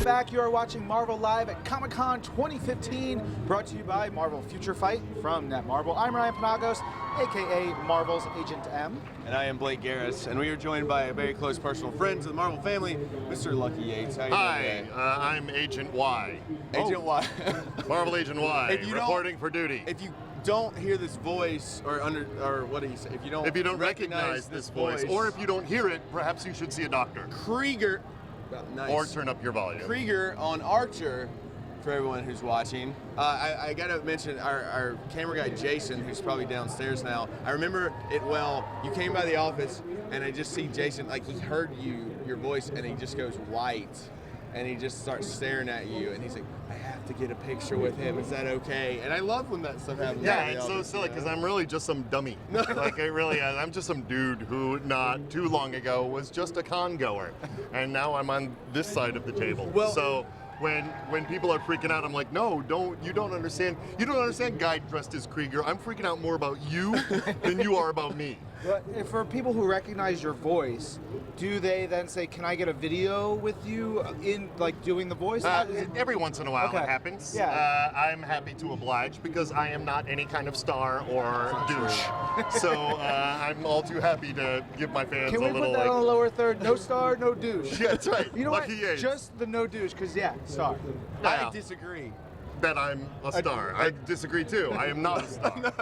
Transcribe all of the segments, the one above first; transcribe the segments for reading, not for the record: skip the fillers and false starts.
back. You are watching Marvel Live at Comic-Con 2015, brought to you by Marvel Future Fight from Netmarble. I'm Ryan Panagos, aka Marvel's Agent M. And I am Blake Garris, and we are joined by a very close personal friend to the Marvel family, Mr. Lucky Yates. How you doing today? Hi, I'm Agent Y. Agent Y. Marvel Agent Y, If you reporting for duty. If you don't hear this voice, or what do you say? If you don't recognize this voice, or if you don't hear it, perhaps you should see a doctor. Krieger, nice. Or turn up your volume. Krieger on Archer, for everyone who's watching. I gotta mention our camera guy Jason, who's probably downstairs now. I remember it well. You came by the office, and I just see Jason, like he heard your voice, and he just goes white, and he just starts staring at you, and he's like, I have to get a picture with him. Is that okay? And I love when that stuff happens. Yeah, it's so silly because I'm really just some dummy. Like I'm just some dude who not too long ago was just a con goer, and now I'm on this side of the table. Well, so. When people are freaking out, I'm like, no, you don't understand. You don't understand guy dressed as Krieger. I'm freaking out more about you than you are about me. But for people who recognize your voice, do they then say, can I get a video with you in, like, doing the voice? Every once in a while Okay. it happens. Yeah. I'm happy to oblige because I am not any kind of star or douche. So I'm all too happy to give my fans Can we a little, put that on the lower third? No star, no douche. Yeah, that's right. You know Lucky what? Yates. Just the no douche, because yeah, star. Yeah. I disagree. That I'm a star. I disagree too. I am not a star.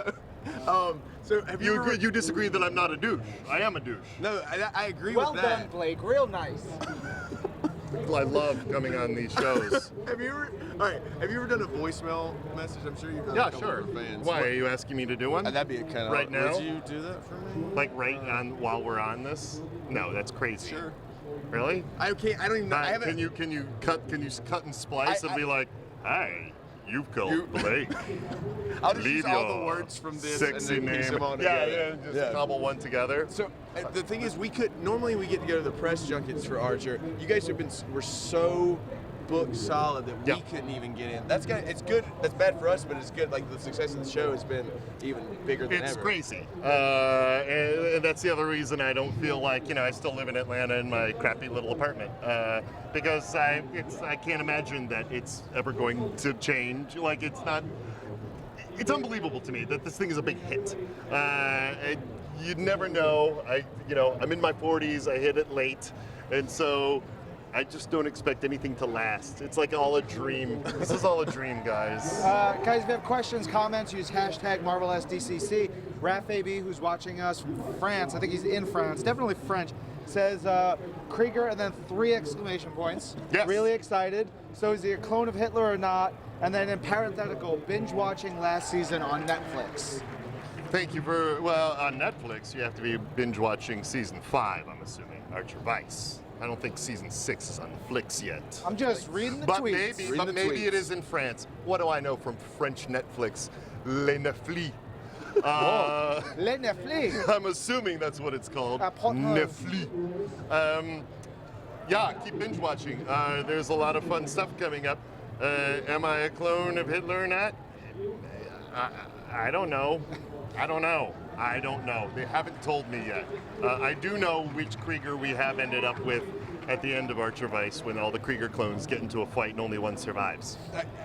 So have you ever... You disagree that I'm not a douche. I am a douche. No, I agree Well with done, that. Blake. Real nice. I love coming on these shows. Have you ever done a voicemail message? I'm sure you've done Yeah, a couple sure. of fans. Why, are you asking me to do one? That'd be a kind of Right now? Would you do that for me? Like right on while we're on this? No, that's crazy. Sure. Really? I don't even know. I haven't. Can you cut and splice and be like, hi, you've called Blake. I'll just Leave use all your the words from this sexy and then piece name. them all Yeah, together. just cobble one together. So the thing is, normally we get to go to the press junkets for Archer. You guys were so booked solid that we couldn't even get in. It's good. That's bad for us, but it's good. Like the success of the show has been even bigger than ever. It's crazy. And that's the other reason I don't feel like, I still live in Atlanta in my crappy little apartment. Because I can't imagine that it's ever going to change. Like it's unbelievable to me that this thing is a big hit. You'd never know. I'm in my 40s, I hit it late. And so I just don't expect anything to last. It's like all a dream. This is all a dream, guys. Guys, if you have questions, comments, use hashtag MarvelSDCC. RafAB, who's watching us from France, I think he's in France, definitely French, says Krieger and then 3 exclamation points. Yes. Really excited. So is he a clone of Hitler or not? And then in parenthetical, binge watching last season on Netflix. Thank you on Netflix, you have to be binge watching season 5, I'm assuming, Archer Vice. I don't think season 6 is on Flix yet. I'm just reading the But tweets. maybe it is in France. What do I know from French Netflix? Le Netflix. Le Netflix. I'm assuming that's what it's called. Netflix. Keep binge watching. There's a lot of fun stuff coming up. Am I a clone of Hitler or not? I don't know. I don't know. They haven't told me yet. I do know which Krieger we have ended up with at the end of Archer Vice when all the Krieger clones get into a fight and only one survives.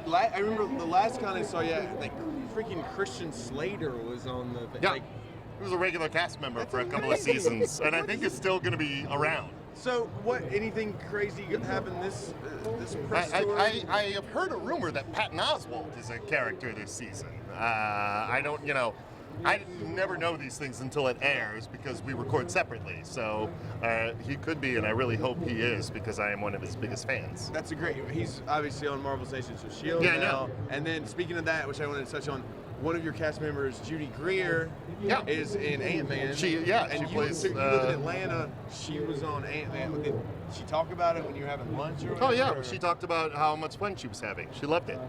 I remember the last con I saw, like freaking Christian Slater was on the thing. Yeah, Like, he was a regular cast member for a couple of seasons, and I think is still going to be around. so anything crazy happened this press tour? I have heard a rumor that Patton Oswalt is a character this season. I never know these things until it airs because we record separately. So he could be, and I really hope he is because I am one of his biggest fans. That's he's obviously on Marvel's Agents of S.H.I.E.L.D. Yeah, I now. know. And then speaking of that, which I wanted to touch on, one of your cast members, Judy Greer, is in Ant-Man. She plays. You live in Atlanta. She was on Ant-Man. Did she talk about it when you were having lunch or whatever? Oh yeah, she talked about how much fun she was having. She loved it,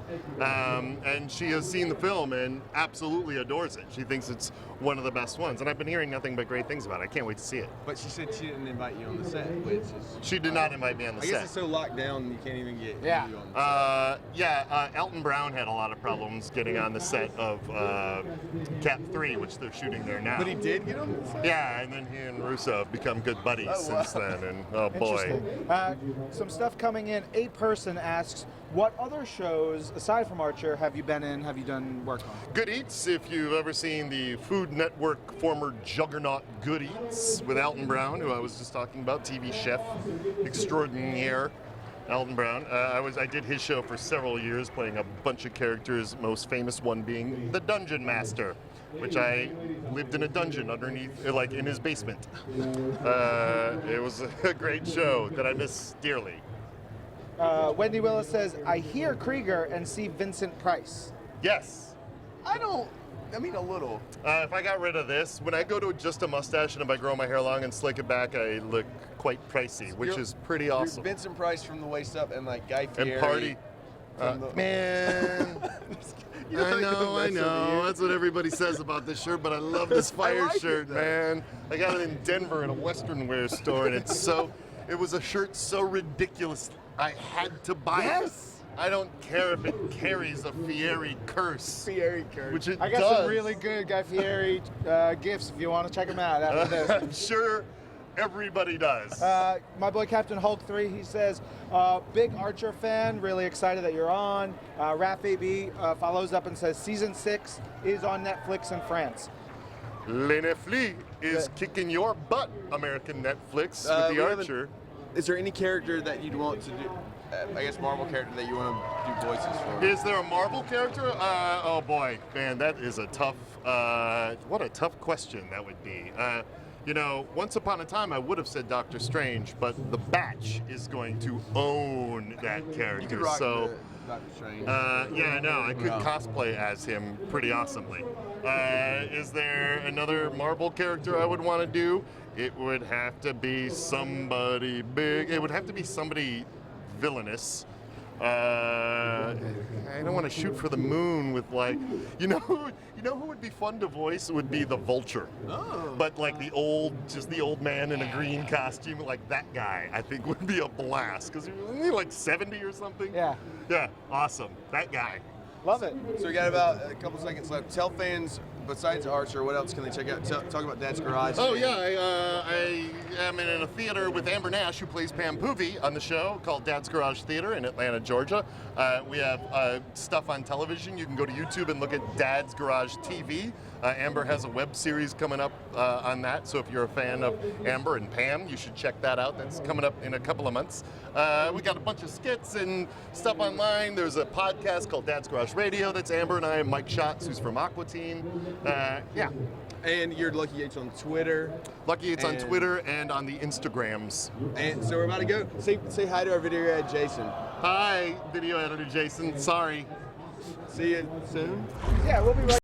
and she has seen the film and absolutely adores it. She thinks it's one of the best ones, and I've been hearing nothing but great things about it. I can't wait to see it. But she said she didn't invite you on the set, which is... She did not invite me on the set. I guess it's so locked down you can't even get you on the set. Elton Brown had a lot of problems getting on the set of of Cap 3, which they're shooting there now. But he did get him? Yeah, and then he and Russo have become good buddies since then, and oh boy. Interesting. Some stuff coming in. A person asks, what other shows, aside from Archer, have you been in, have you done work on? Good Eats, if you've ever seen the Food Network former juggernaut Good Eats with Alton Brown, who I was just talking about, TV chef extraordinaire. Alton Brown. I did his show for several years, playing a bunch of characters, most famous one being the Dungeon Master, which I lived in a dungeon underneath, like in his basement. It was a great show that I miss dearly. Wendy Willis says, I hear Krieger and see Vincent Price. Yes. I mean, a little. If I got rid of this, when I go to just a mustache and if I grow my hair long and slick it back, I look quite pricey, which is pretty awesome. You're Vincent Price from the waist up and like Guy Fieri. And Party. Man. I know. That's what everybody says about this shirt, but I love this fire like shirt, man. I got it in Denver in a Western wear store, and it was a shirt so ridiculous, I had to buy it. I don't care if it carries a Fieri curse. Fieri curse. Which it I got does. some really good Guy Fieri gifts if you want to check them out after this. I'm sure everybody does. My boy Captain Hulk 3, he says, big Archer fan, really excited that you're on. Raph AB follows up and says, season 6 is on Netflix in France. Le Netflix is kicking your butt, American Netflix, with the Archer. Is there any character that you'd want to do, I guess Marvel character that you want to do voices for? Is there a Marvel character? Oh boy, man, that is a tough, what a tough question that would be. You know, once upon a time I would have said Doctor Strange, but the Batch is going to own that character. You could rock so, Doctor Strange. yeah, I know, I could cosplay as him pretty awesomely. Is there another Marvel character I would want to do? It would have to be somebody big. It would have to be somebody villainous. I don't want to shoot for the moon with like, you know who would be fun to voice? It would be the Vulture. Oh. But like just the old man in a green costume, like that guy, I think would be a blast because he's like 70 or something. Yeah. Yeah, awesome. That guy. Love it. So we got about a couple seconds left. Tell fans, besides Archer, what else can they check out? Talk about Dad's Garage. Oh yeah, I am in a theater with Amber Nash, who plays Pam Poovey on the show called Dad's Garage Theater in Atlanta, Georgia. We have stuff on television. You can go to YouTube and look at Dad's Garage TV. Amber has a web series coming up on that, so if you're a fan of Amber and Pam, you should check that out. That's coming up in a couple of months. We got a bunch of skits and stuff online. There's a podcast called Dad's Garage Radio. That's Amber and I and Mike Schatz, who's from Aqua Teen. Yeah. And you're Lucky Yates on Twitter. Lucky Yates on Twitter and on the Instagrams. And so we're about to go. Say hi to our video editor, Jason. Hi, video editor Jason. Sorry. See you soon. Yeah, we'll be right